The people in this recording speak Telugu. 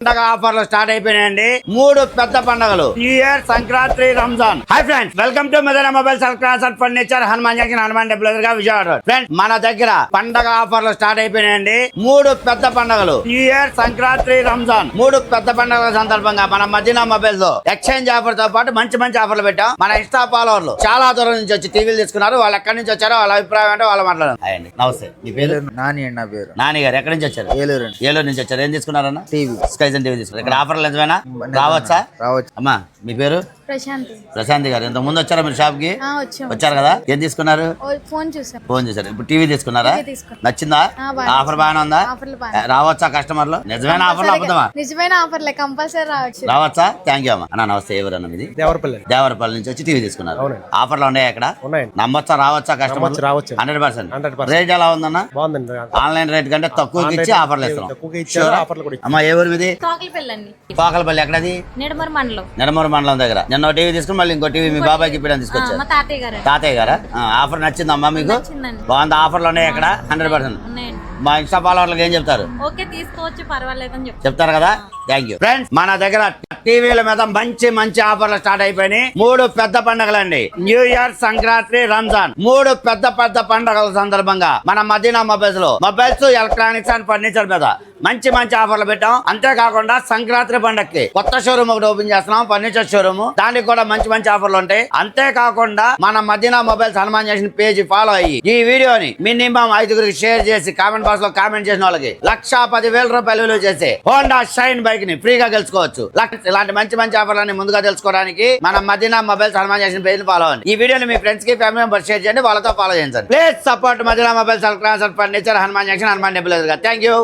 పండగ ఆఫర్లు స్టార్ట్ అయిపోయినాయండి. 3 పెద్ద పండుగలు, new year, Sankranti, Ramzan. Hi friends, welcome to Madina mobiles and furniture, Hanuman junction, Hanuman temple ఎదురుగా విజయవాడ. ఫ్రెండ్స్, మన దగ్గర పండగ ఆఫర్లు స్టార్ట్ అయిపోయినాయండి. 3 పెద్ద పండుగలు, న్యూ ఇయర్, సంక్రాంతి, రంజాన్. 3 పెద్ద పండుగల సందర్భంగా మన మదీనా మొబైల్స్ లో ఎక్స్చేంజ్ ఆఫర్ తో పాటు మంచి మంచి ఆఫర్లు పెట్టాం. మన ఇన్స్టా ఫాలోవర్లు చాలా దూరం నుంచి వచ్చి టీవీలు తీసుకున్నారు. వాళ్ళు ఎక్కడి నుంచి వచ్చారో వాళ్ళ అభిప్రాయం అంటే వాళ్ళు మాట్లాడారు. అయ్యండి, నమస్తే. మీ పేరు? నాని అండి. నా పేరు నాని గారు. ఎక్కడి నుంచి వచ్చారు? ఏలూరు. ఏలూరు నుంచి వచ్చారు. ఏం తీసుకున్నారన్న? టీవీ. స్కైజన్ టీవీ తీసుకున్నారు. ఇక్కడ ఆఫర్లు నిజమేనా? రావచ్చా? రావచ్చు. అమ్మా, మీ పేరు? ప్రశాంతి. ప్రశాంతి గారు. ఇంత ముందు వచ్చారా మీరు షాప్ కి? వచ్చారు కదా. ఏం తీసుకున్నారు? ఫోన్ చూసాం. ఫోన్ చేశారు. ఇప్పుడు టీవీ తీసుకున్నారా? నచ్చిందా? బాగా ఆఫర్ బాగానే ఉందా? రావచ్చా కస్టమర్లు? నిజమైన ఆఫర్లు అబద్ధమా? నిజమైన ఆఫర్లే, కంపల్సరీ రావచ్చు. రావచ్చా? థ్యాంక్ యూ అమ్మా. అన్న నమస్తే. ఎవరన్నా మీది? దేవరపల్లి నుంచి వచ్చి టీవీ తీసుకున్నారు. ఆఫర్లు ఉన్నాయా ఇక్కడ? నమ్మొచ్చా? రావచ్చా కస్టమర్? 100%. రేట్ ఎలా ఉందన్న? ఆన్లైన్ రేట్ కంటే తక్కువ ఇచ్చి ఆఫర్లు ఇస్తున్నాం. అమ్మా, ఏ ఊరు మీది? పాకలపల్లి. ఎక్కడది? నెడమూరు మండలం దగ్గర. నిన్న టీవీ తీసుకుని మళ్ళీ ఇంకో టీవీ మీ బాబాయ్కి ఇప్పుడు తీసుకొచ్చారు. తాతయ్య గారా? ఆఫర్ నచ్చిందమ్మా మీకు? బాగుంది. ఆఫర్లు ఉన్నాయి ఇక్కడ 100%. మా ఇన్స్టా ఫాలోవర్లకు ఏం చెప్తారు? చెప్తారు కదా. Thank you. ఫ్రెండ్స్, మన దగ్గర టీవీల మీద మంచి మంచి ఆఫర్లు స్టార్ట్ అయిపోయినాయి. 3 పెద్ద పండుగలండి. New year, Sankranti, Ramzan. 3 పెద్ద పెద్ద పండుగల సందర్భంగా మన మదీనా మొబైల్స్ లో మొబైల్స్, ఎలక్ట్రానిక్స్ అండ్ ఫర్నిచర్ మీద మంచి మంచి ఆఫర్లు పెట్టాం. అంతేకాకుండా సంక్రాంతి పండుగకి కొత్త షోరూమ్ ఒకటి ఓపెన్ చేస్తున్నాం, ఫర్నిచర్ షోరూమ్. దానికి కూడా మంచి మంచి ఆఫర్లు ఉంటాయి. అంతేకాకుండా మన Madina mobiles Hanuman junction page follow అయ్యి ఈ వీడియోని మినిమం 5గురికి షేర్ చేసి కామెంట్ బాక్స్ లో కామెంట్ చేసిన వాళ్ళకి 1,10,000 రూపాయలు విలువ చేసి హోండా షైన్ బైక్ ని ఫ్రీగా గెలుచుకోవచ్చు. ఇలాంటి మంచి మంచి ఆఫర్లని ముందుగా తెలుసుకోవడానికి మన Madina mobiles Hanuman junction page follow అవ్వండి. ఈ వీడియోని మీ ఫ్రెండ్స్ కి, ఫ్యామిలీ మెంబర్స్ షేర్ చేయండి, వాళ్ళతో ఫాలో చేయండి. Please support Madina mobiles, furniture, Hanuman junction, Hanuman temple ఎదురుగా. Thank you.